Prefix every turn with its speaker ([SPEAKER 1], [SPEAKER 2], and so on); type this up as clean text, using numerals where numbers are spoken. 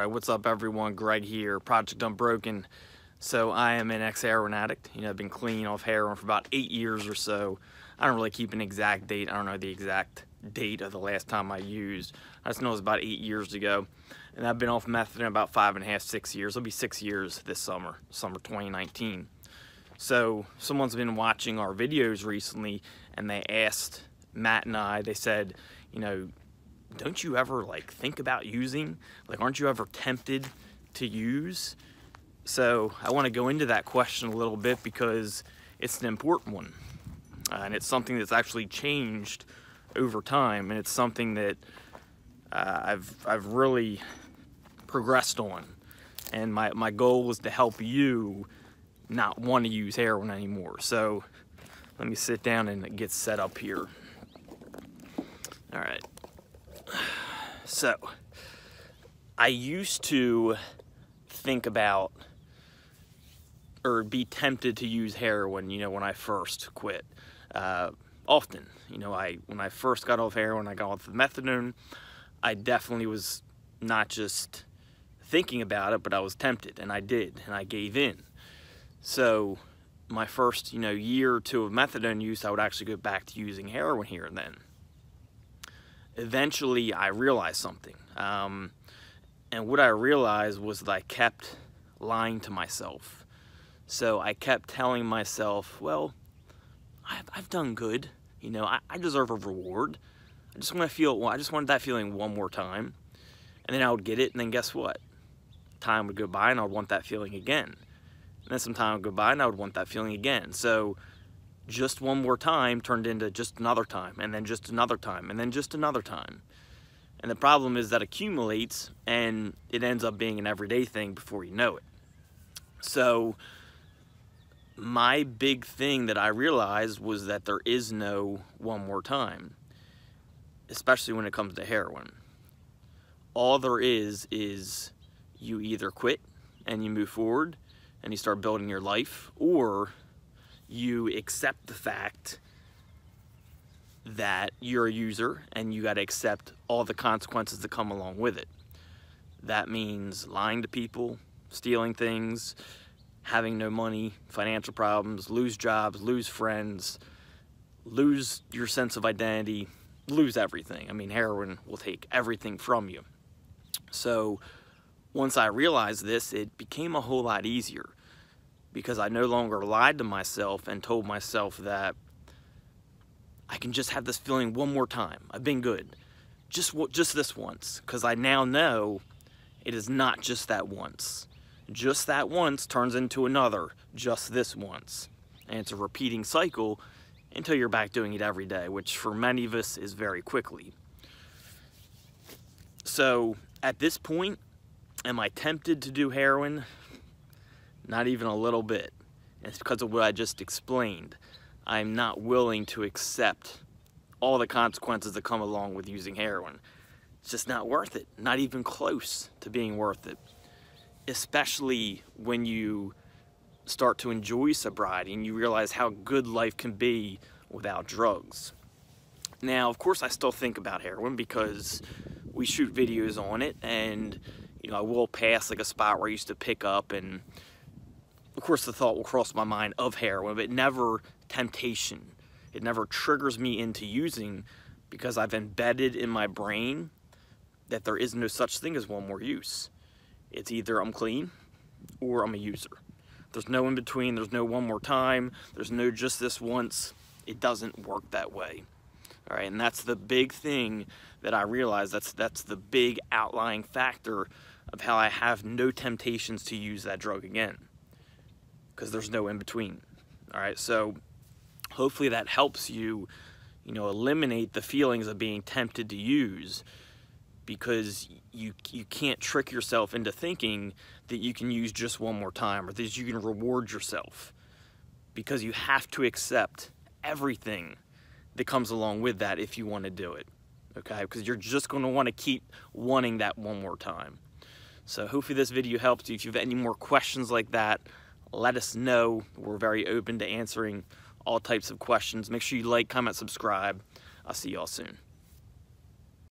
[SPEAKER 1] Alright, what's up everyone? Greg here, Project Unbroken. So I am an ex-heroin addict. I've been clean off heroin for about 8 years or so. I don't really keep an exact date. I don't know the exact date of the last time I used. I just know it was about 8 years ago. And I've been off methadone about 5.5, 6 years. It'll be 6 years this summer 2019. So someone's been watching our videos recently and they asked Matt and I, they said, don't you ever think about using? Aren't you ever tempted to use? So I want to go into that question a little bit because it's an important one. And it's something that's actually changed over time, and it's something that I've really progressed on. And my goal was to help you not want to use heroin anymore. So let me sit down and get set up here. All right. So, I used to think about or be tempted to use heroin, when I first quit. Often, when I first got off heroin, I got off the methadone, I definitely was not just thinking about it, but I was tempted, and I did, and I gave in. So, my first, year or two of methadone use, I would actually go back to using heroin here and then. Eventually, I realized something. And what I realized was that I kept lying to myself. So I kept telling myself, well, I've done good. I deserve a reward. I just wanted that feeling one more time. And then I would get it, and then guess what? Time would go by, and I would want that feeling again. And then some time would go by, and I would want that feeling again. So just one more time turned into just another time, and then just another time, and then just another time. And the problem is that accumulates, and it ends up being an everyday thing before you know it. So my big thing that I realized was that there is no one more time, especially when it comes to heroin. All there is you either quit and you move forward and you start building your life, or you accept the fact that you're a user and you got to accept all the consequences that come along with it. That means lying to people, stealing things, having no money, financial problems, lose jobs, lose friends, lose your sense of identity, lose everything. Heroin will take everything from you. So once I realized this, it became a whole lot easier, because I no longer lied to myself and told myself that I can just have this feeling one more time. I've been good. Just this once. Because I now know it is not just that once. Just that once turns into another just this once. And it's a repeating cycle until you're back doing it every day, which for many of us is very quickly. So at this point, am I tempted to do heroin? Not even a little bit. And it's because of what I just explained. I'm not willing to accept all the consequences that come along with using heroin. It's just not worth it. Not even close to being worth it. Especially when you start to enjoy sobriety and you realize how good life can be without drugs. Now, of course, I still think about heroin because we shoot videos on it, and I will pass a spot where I used to pick up, and of course the thought will cross my mind of heroin, but never temptation. It never triggers me into using, because I've embedded in my brain that there is no such thing as one more use. It's either I'm clean or I'm a user. There's no in between. There's no one more time. There's no just this once. It doesn't work that way. All right, and that's the big thing that I realize. That's the big outlying factor of how I have no temptations to use that drug again, because there's no in between. All right, so hopefully that helps you, eliminate the feelings of being tempted to use, because you can't trick yourself into thinking that you can use just one more time, or that you can reward yourself, because you have to accept everything that comes along with that if you want to do it, okay? Because you're just going to want to keep wanting that one more time. So hopefully this video helps you. If you have any more questions like that, let us know. We're very open to answering all types of questions. Make sure you like, comment, subscribe. I'll see y'all soon.